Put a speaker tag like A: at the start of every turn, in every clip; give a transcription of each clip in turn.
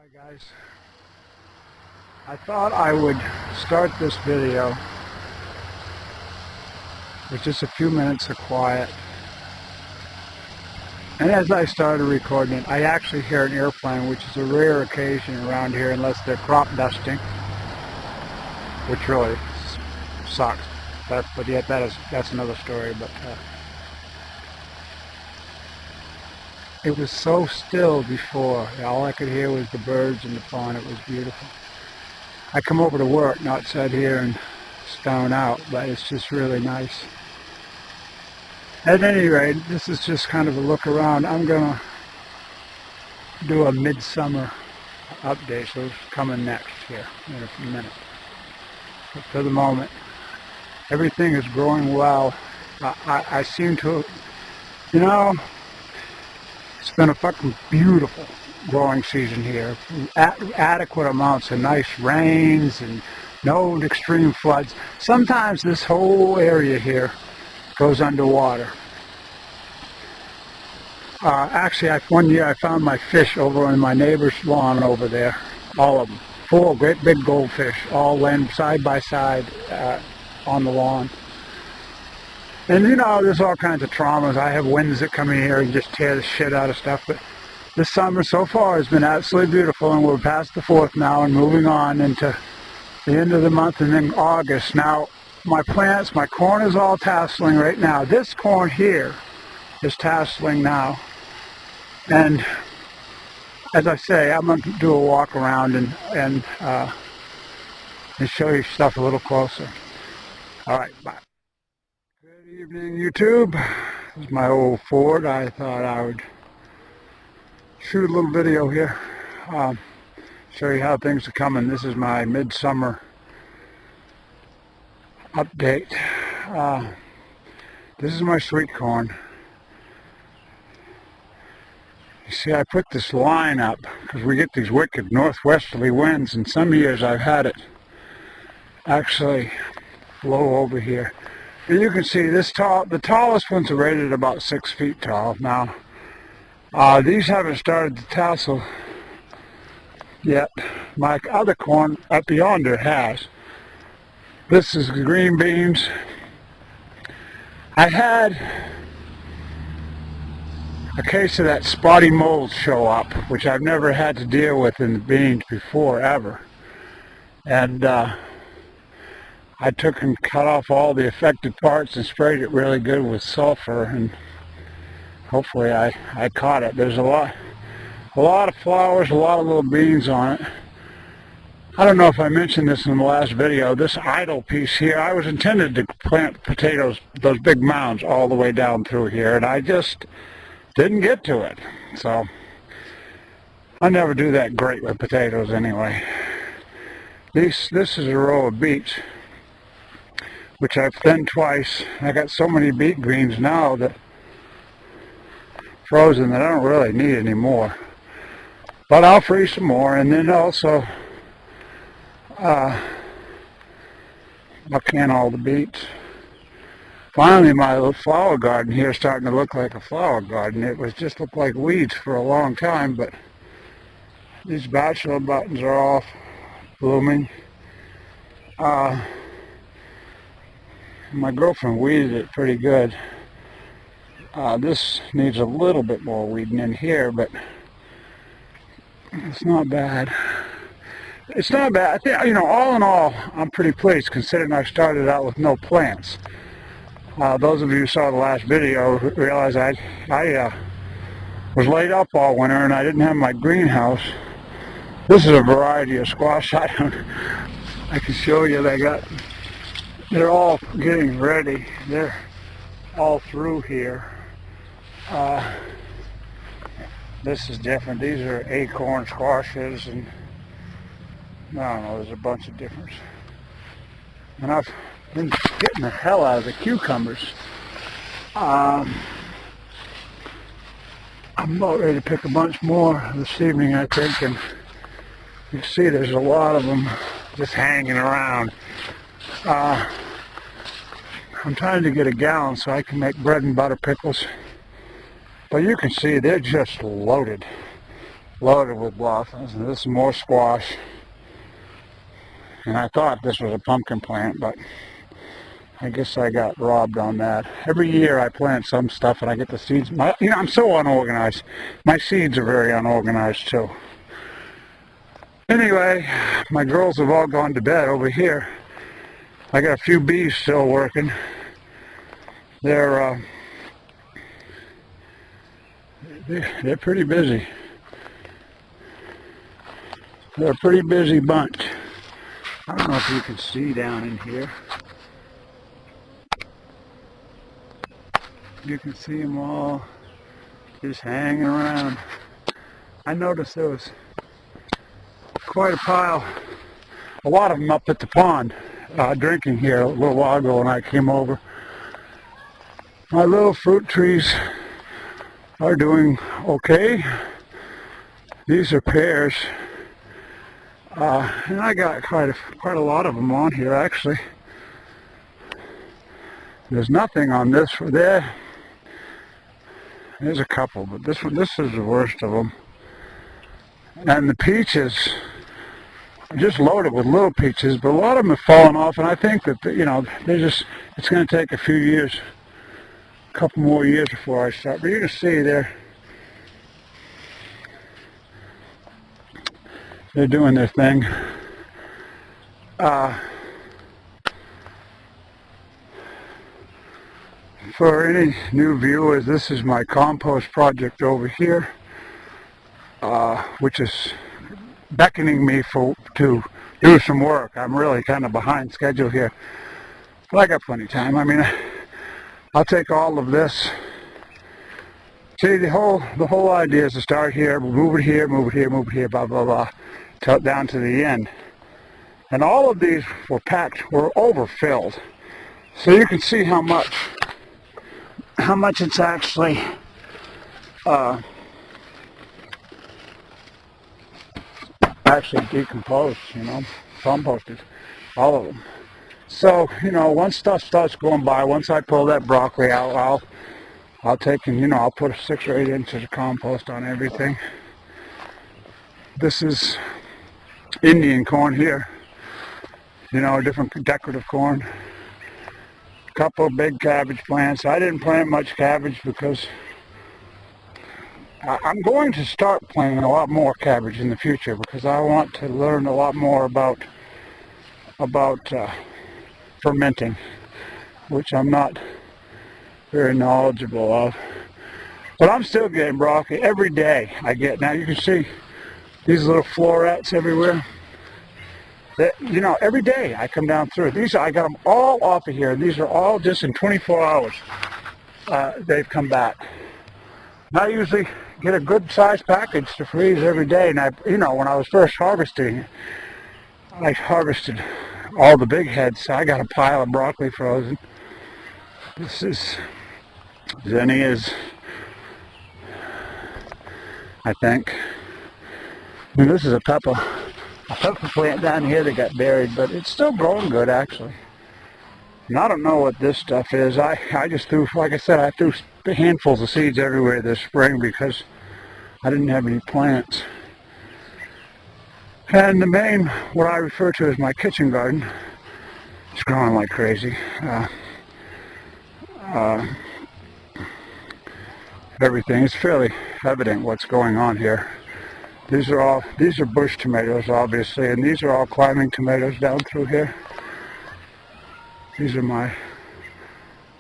A: Hi guys, I thought I would start this video with just a few minutes of quiet, and as I started recording it, I actually hear an airplane, which is a rare occasion around here unless they're crop dusting, which really sucks, but yet that's another story. But it was so still before. All I could hear was the birds in the pond. It was beautiful. I come over to work, not sit here and stone out, but it's just really nice. At any rate, this is just kind of a look around. I'm going to do a midsummer update, so it's coming next here in a few minutes. But for the moment, everything is growing well. I seem to, it's been a fucking beautiful growing season here. Adequate amounts of nice rains and no extreme floods. Sometimes this whole area here goes underwater. Actually, one year I found my fish over on my neighbor's lawn over there. All of them. 4 great big goldfish all laying side by side on the lawn. And there's all kinds of traumas. I have winds that come in here and just tear the shit out of stuff. But this summer so far has been absolutely beautiful, and we're past the 4th now and moving on into the end of the month and then August. Now, my plants, my corn is all tasseling right now. This corn here is tasseling now. And as I say, I'm going to do a walk around and show you stuff a little closer. All right, bye. Good evening, YouTube. This is my old Ford. I thought I would shoot a little video here, show you how things are coming. This is my midsummer update. This is my sweet corn. You see, I put this line up because we get these wicked northwesterly winds, and some years I've had it actually blow over here. And you can see this the tallest ones are rated about 6 feet tall. Now, these haven't started to tassel yet. My other corn up yonder has. This is the green beans. I had a case of that spotty mold show up, which I've never had to deal with in the beans before, ever. And I took and cut off all the affected parts and sprayed it really good with sulfur, and hopefully I caught it. There's a lot of flowers, a lot of little beans on it. I don't know if I mentioned this in the last video. This idle piece here, I was intended to plant potatoes, those big mounds, all the way down through here, and I just didn't get to it. So I never do that great with potatoes anyway. This is a row of beets, which I've thinned twice. I got so many beet greens now that frozen that I don't really need any more. But I'll freeze some more, and then also I'll can all the beets. Finally, my little flower garden here is starting to look like a flower garden. It was just looked like weeds for a long time, but these bachelor buttons are all blooming. My girlfriend weeded it pretty good. This needs a little bit more weeding in here, but it's not bad. It's not bad. I think, all in all, I'm pretty pleased considering I started out with no plants. Those of you who saw the last video realize I was laid up all winter and I didn't have my greenhouse. This is a variety of squash. I can show you. They're all getting ready. They're all through here. This is different. These are acorn squashes, and I don't know, there's a bunch of difference. And I've been getting the hell out of the cucumbers. I'm about ready to pick a bunch more this evening, I think, and you see there's a lot of them just hanging around. I'm trying to get a gallon so I can make bread and butter pickles. But you can see they're just loaded. loaded with blossoms. And this is more squash. And I thought this was a pumpkin plant, but I guess I got robbed on that. Every year I plant some stuff and I get the seeds. I'm so unorganized. My seeds are very unorganized too. Anyway, my girls have all gone to bed over here. I got a few bees still working. They're pretty busy. They're a pretty busy bunch. I don't know if you can see down in here. You can see them all just hanging around. I noticed there was quite a pile, a lot of them up at the pond, drinking here a little while ago when I came over. My little fruit trees are doing okay. These are pears, and I got quite a lot of them on here actually. There's nothing on this for there. There's a couple, but this is the worst of them. And the peaches are just loaded with little peaches, but a lot of them have fallen off, and I think that, it's going to take a few years, a couple more years before I start. But you can see they're doing their thing. For any new viewers, this is my compost project over here, which is beckoning me to do some work. I'm really kind of behind schedule here, but I got plenty of time. I mean, I'll take all of this. See, the whole idea is to start here, move it here, move it here, move it here, blah blah blah, down to the end. And all of these were overfilled, so you can see how much it's actually decomposed, composted, all of them. So, once stuff starts going by, once I pull that broccoli out, I'll take and, I'll put 6 or 8 inches of compost on everything. This is Indian corn here, different decorative corn. Couple of big cabbage plants. I didn't plant much cabbage because I'm going to start planting a lot more cabbage in the future, because I want to learn a lot more about fermenting, which I'm not very knowledgeable of. But I'm still getting broccoli every day. Now you can see these little florets everywhere. Every day I come down through. I got them all off of here. These are all just in 24 hours. They've come back. And I usually get a good sized package to freeze every day. And when I was first harvesting, I harvested all the big heads. So I got a pile of broccoli frozen. This is zinnias, I think. And this is a pepper plant down here that got buried, but it's still growing good actually. And I don't know what this stuff is. I just threw, like I said, I threw handfuls of seeds everywhere this spring because I didn't have any plants. And what I refer to as my kitchen garden, it's growing like crazy. Everything is fairly evident what's going on here. These are bush tomatoes, obviously, and these are all climbing tomatoes down through here. These are my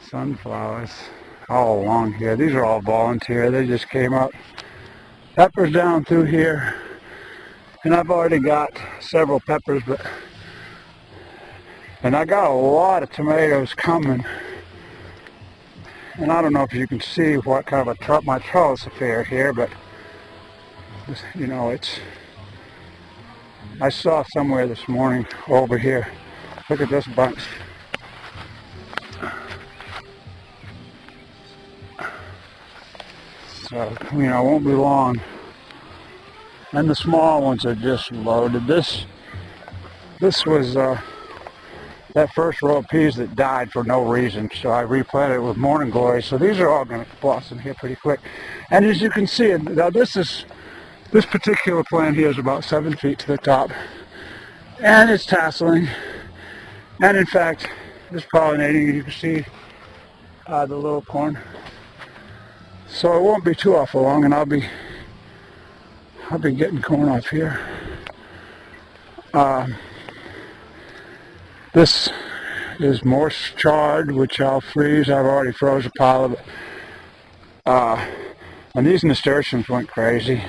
A: sunflowers all along here. These are all volunteer. They just came up. Peppers down through here, and I've already got several peppers, and I got a lot of tomatoes coming. And I don't know if you can see what kind of my trellis affair here, but I saw somewhere this morning over here. Look at this bunch. So, it won't be long. And the small ones are just loaded. This was that first row of peas that died for no reason, so I replanted it with morning glory. So these are all going to blossom here pretty quick. And as you can see, now this is This particular plant here is about 7 feet to the top, and it's tasseling, and in fact it's pollinating. You can see the little corn, so it won't be too awful long, and I'll be getting corn off here. This is more chard, which I'll freeze. I've already froze a pile of it. And these nasturtiums went crazy.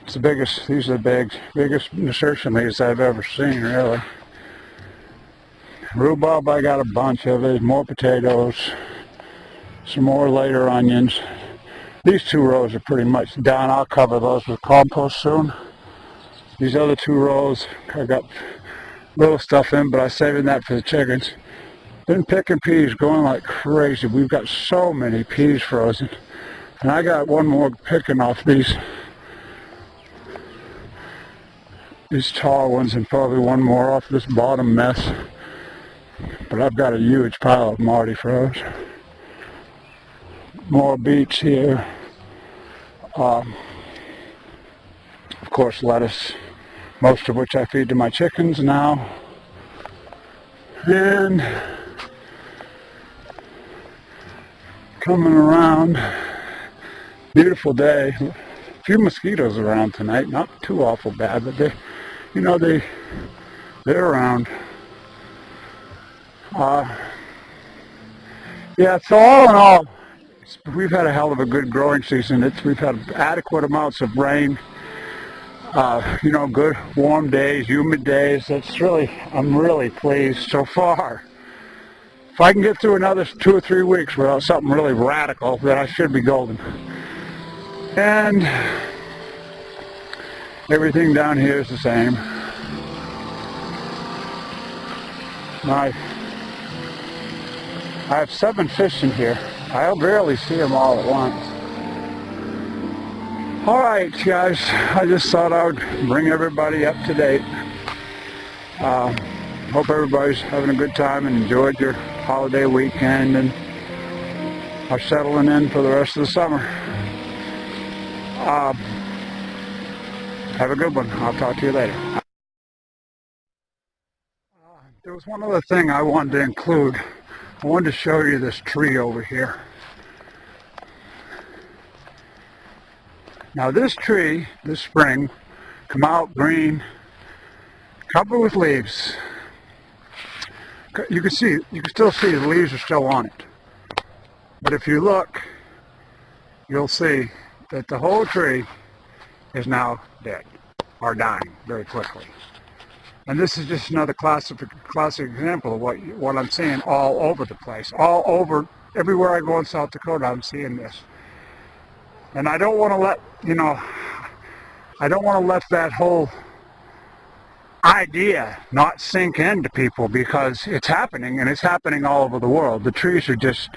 A: It's the biggest, these are the biggest nasturtium leaves I've ever seen, really. Rhubarb, I got a bunch of it. More potatoes, some more later onions. These 2 rows are pretty much done. I'll cover those with compost soon. These other 2 rows, I got little stuff in, but I'm saving that for the chickens. Been picking peas, going like crazy. We've got so many peas frozen. And I got one more picking off these tall ones, and probably one more off this bottom mess. But I've got a huge pile of them already froze. More beets here. Of course, lettuce, most of which I feed to my chickens now. And coming around, beautiful day. A few mosquitoes around tonight, not too awful bad, but they, you know, they're around. Yeah, so all in all, we've had a hell of a good growing season. We've had adequate amounts of rain. You know, good warm days, humid days. I'm really pleased so far. If I can get through another 2 or 3 weeks without something really radical, then I should be golden. And everything down here is the same. I have 7 fish in here. I rarely see them all at once. Alright guys, I just thought I would bring everybody up to date. Hope everybody's having a good time and enjoyed your holiday weekend and are settling in for the rest of the summer. Have a good one. I'll talk to you later. There was one other thing I wanted to include. I wanted to show you this tree over here. Now this tree, this spring, come out green, covered with leaves. You can still see the leaves are still on it. But if you look, you'll see that the whole tree is now dead, or dying very quickly. And this is just another classic example of what I'm seeing all over the place. All over, everywhere I go in South Dakota, I'm seeing this. And I don't want to let, I don't want to let that whole idea not sink into people, because it's happening, and it's happening all over the world. The trees are just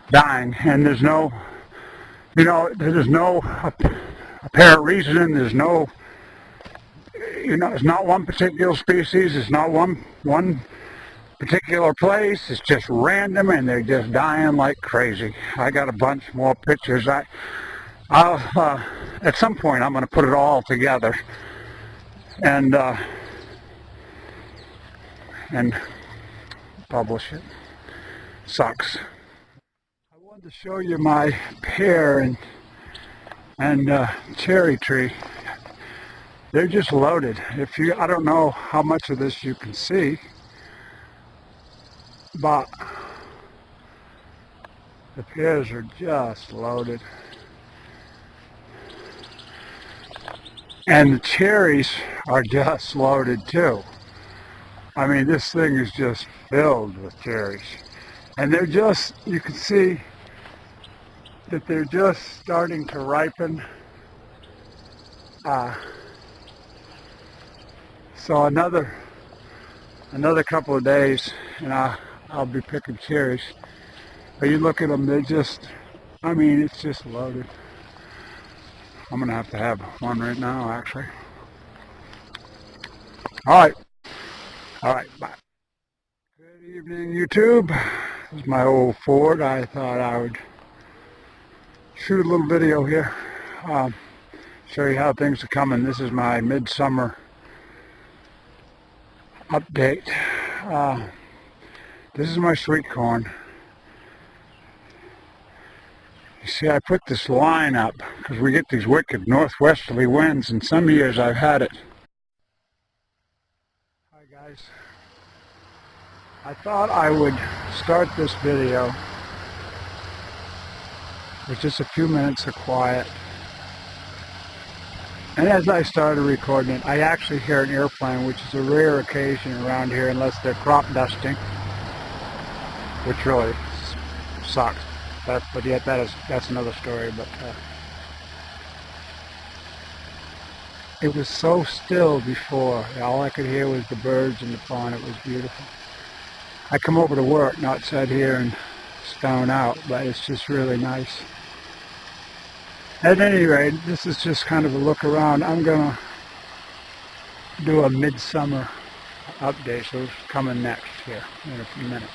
A: dying, and there's no, there's no apparent reason. There's no, it's not one particular species. It's not one particular place. It's just random, and they're just dying like crazy. I got a bunch more pictures. I'll at some point I'm going to put it all together and publish it. Sucks. I wanted to show you my pear and cherry tree. They're just loaded. I don't know how much of this you can see, but the pears are just loaded. And the cherries are just loaded too. I mean, this thing is just filled with cherries. And they're just, you can see that they're just starting to ripen. So another couple of days and I'll be picking cherries. But you look at them, they're just, I mean, it's just loaded. I'm going to have one right now, actually. All right, bye. Good evening, YouTube. This is my old Ford. I thought I would shoot a little video here. show you how things are coming. This is my midsummer update. This is my sweet corn. You see, I put this line up because we get these wicked northwesterly winds, and some years I've had it. Hi guys. I thought I would start this video with just a few minutes of quiet. And as I started recording it, I actually hear an airplane, which is a rare occasion around here unless they're crop dusting, which really sucks. But yet that's another story. But it was so still before. All I could hear was the birds in the pond. It was beautiful. I come over to work, not sit here and stone out, but it's just really nice. At any rate, this is just kind of a look around. I'm going to do a midsummer update, so it's coming next here in a few minutes.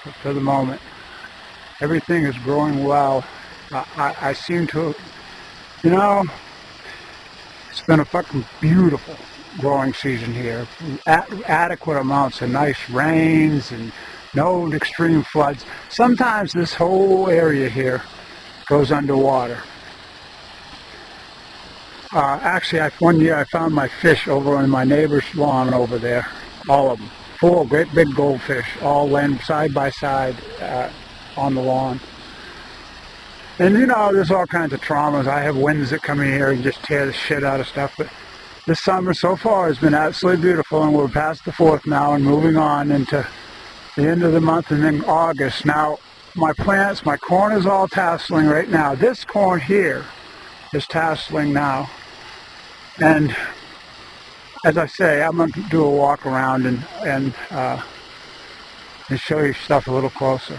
A: But for the moment, everything is growing well. I seem to, you know, it's been a fucking beautiful growing season here. Adequate amounts of nice rains and no extreme floods. Sometimes this whole area here goes underwater. Actually, one year I found my fish over on my neighbor's lawn over there. All of them. 4 great big goldfish all laying side by side on the lawn. And you know, there's all kinds of traumas. I have winds that come in here and just tear the shit out of stuff. But this summer so far has been absolutely beautiful, and we're past the 4th now and moving on into the end of the month and then August. Now, my plants, my corn is all tasseling right now. This corn here is tasseling now. And as I say, I'm going to do a walk around and show you stuff a little closer.